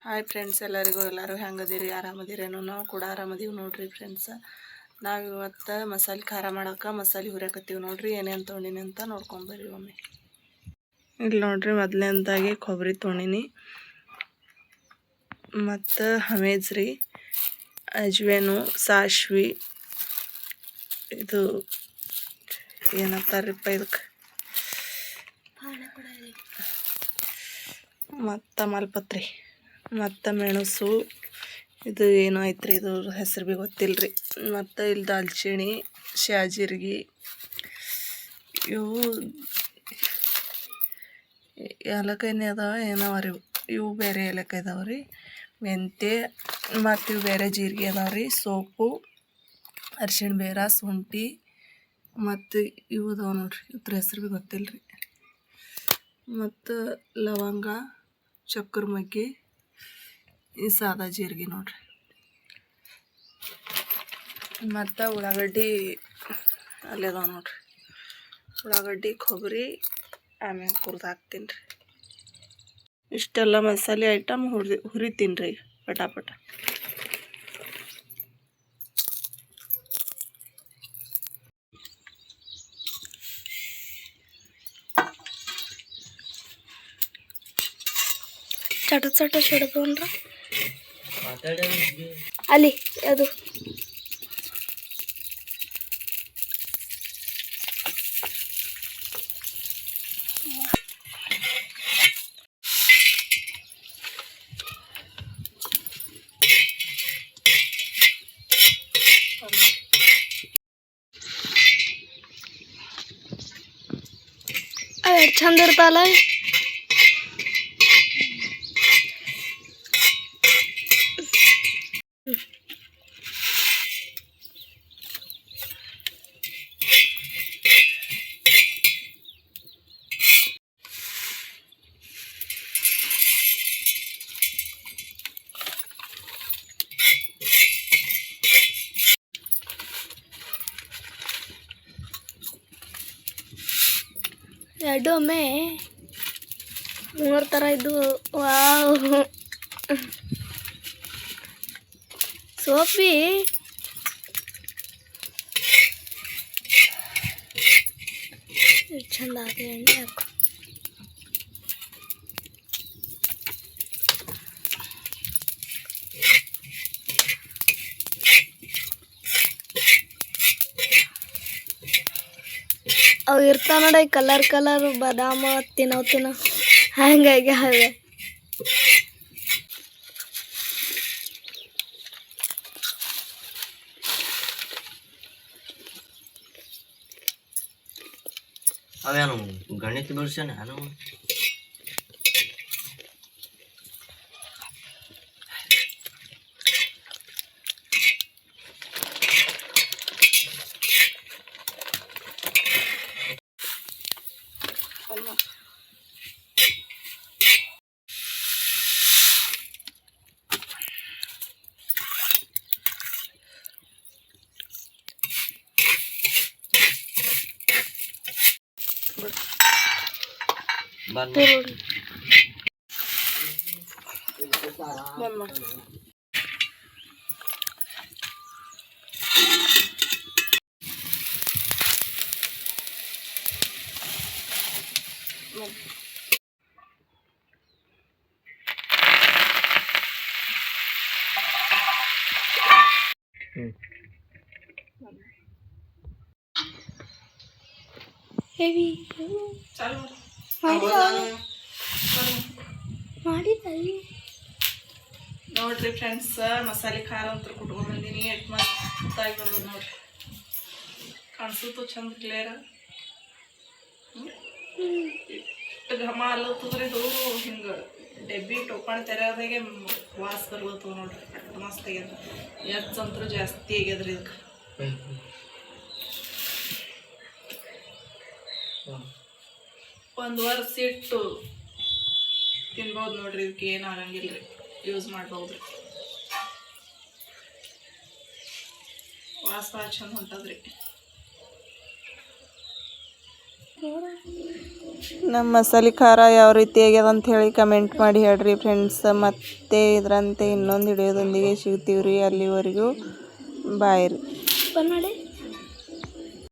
Hi friends, ಎಲ್ಲರೂ ಹೆಂಗದಿರಿ? ಆರಾಮದಿರೇನೋ? ನಾವು ಕೂಡ ಆರಾಮದೀವಿ ನೋಡ್ರಿ ಫ್ರೆಂಡ್ಸ್. ನಾವು ಇವತ್ತು ಮಸಾಲೆ ಖಾರ ಮಾಡೋಕೆ ಮಸಾಲೆ ಹುರಿಯಾಕತ್ತೀವಿ ನೋಡ್ರಿ. ಏನೇನು ತೊಗೊಂಡಿನಿ ಅಂತ ನೋಡ್ಕೊಂಬರ್ರಿ ಒಮ್ಮೆ. ಇಲ್ಲಿ ನೋಡ್ರಿ, ಮೊದಲನೇದಾಗಿ ಕೊಬ್ಬರಿ ತೊಗೊಂಡಿನಿ, ಮತ್ತು ಹಮೇಜ್ರಿ, ಅಜ್ವೇನು, ಸಾಸ್ವಿ, ಇದು ಏನಂತಾರಪ್ಪ ಇದಕ್ಕೆ, ಮತ್ತು ಮಲ್ಪತ್ರಿ, ಮತ್ತು ಮೆಣಸು, ಇದು ಏನೋ ಐತ್ರಿ, ಇದು ಹೆಸರು ಭೀ ಗೊತ್ತಿಲ್ಲರಿ. ಮತ್ತು ಇಲ್ಲಿ ದಾಲ್ಚಿನ್ನಿ, ಶಾಜೀರಿಗೆ, ಇವು ಏಲಕ್ಕಾಯಿನೇ ಅದಾವ ಏನವ ರೀ, ಇವು ಬೇರೆ ಏಲಕ್ಕಾಯಿ ಅದಾವ ರೀ, ಮೆಂತ್ಯ, ಮತ್ತು ಇವು ಬೇರೆ ಜೀರಿಗೆ ಅದಾವ ರೀ, ಸೋಪು, ಅರಿಶಿಣ ಬೇರ, ಶುಂಠಿ, ಮತ್ತು ಇವು ಅದಾವ ನೋಡ್ರಿ, ಇದ್ರ ಹೆಸರು ಭೀ ಗೊತ್ತಿಲ್ಲರಿ. ಮತ್ತು ಲವಂಗ, ಚಕ್ಕರ್ ಮಗ್ಗಿ, ಈ ಸಾದಾ ಜೀರಿಗೆ ನೋಡ್ರಿ. ಮತ್ತು ಉಳ್ಳಾಗಡ್ಡಿ ಅಲ್ಲಿ ಅದಾವ ನೋಡ್ರಿ. ಉಳ್ಳಾಗಡ್ಡಿ, ಕೊಬ್ಬರಿ ಆಮ್ಯಾಗ ಹುರಿದು ಹಾಕ್ತೀನಿ ರೀ. ಇಷ್ಟೆಲ್ಲ ಮಸಾಲೆ ಐಟಮ್ ಹುರಿತೀನಿ ರೀ ಪಟಾಪಟ. ಚಟ ಚಟ ಚಡದು ಅಂದ್ರ ಅಲ್ಲಿ ಅದು ಎಷ್ಟು ಚಂದ ಇರ್ತಲ್ಲ. ಎರಡು ಒಮ್ಮೆ 3 ಥರ ಇದ್ದು. ವಾವ್, ಸೋಪಿ ಚಂದ ಆಗಿ ಎಣ್ಣೆ ಹಾಕು. ಅವು ಇರ್ತಾವ ನೋಡಿ, ಕಲರ್ ಕಲರ್ ಬಾದಾಮ ತಿನ್ನೋ ಹಂಗಾಗಿ ಅವೆ. ಅವೇನು ಗಣಿತ ಬಿಡ್ಸೇನ ನಾನು ಹೆವಿ ಮಾಡಿದಲ್ಲಿ ನೋಡ್ರಿ ಫ್ರೆಂಡ್ಸ್. ಮಸಾಲೆ ಖಾರ ಅಂತ ಕುಟ್ಕೊಂಡು ಬಂದೀನಿ. ಎಷ್ಟು ಮಸ್ತಾಗಿ ಬಂದದ ನೋಡ್ರಿ. ಕಾಣಿಸುತ್ತೋ ಚಂದ ಕ್ಲಿಯರ್. ಇಷ್ಟು ಘಮ ಅಲ್ಲತ್ತದ್ರಿ. ಇದು ಹಿಂಗೆ ಡೆಬ್ಬಿ ಟೋಪಣ್ ತೆರೆಯೋದಾಗೆ ವಾಸ ಬರ್ಲತ್ತವ ನೋಡ್ರಿ. ಅಷ್ಟು ಮಸ್ತ್ ಆಗ್ಯದ. ಎಚ್ಚಂತರೂ ಜಾಸ್ತಿ ಆಗ್ಯದ್ರಿ ಇದಕ್ಕೆ. ಒಂದು ವರ್ಷ ಇಟ್ಟು ತಿನ್ಬೋದು ನೋಡ್ರಿ. ಇದಕ್ಕೆ ಏನು ಆಗಂಗಿಲ್ಲ ರೀ, ಯೂಸ್ ಮಾಡ್ಬೋದ್ರಿ. ವಾಸ ಭಾಳ ಚಂದ ಹೊಂಟದ್ರಿ. ನಮ್ಮ ಮಸಾಲೆ ಖಾರ ಯಾವ ರೀತಿ ಆಗ್ಯದ ಅಂತ ಹೇಳಿ ಕಮೆಂಟ್ ಮಾಡಿ ಹೇಳ್ರಿ ಫ್ರೆಂಡ್ಸ್. ಮತ್ತೆ ಇದರಂತೆ ಇನ್ನೊಂದು ಹಿಡಿಯೋದೊಂದಿಗೆ ಸಿಗ್ತೀವಿ ರೀ. ಅಲ್ಲಿವರೆಗೂ ಬಾಯ್ ರೀ.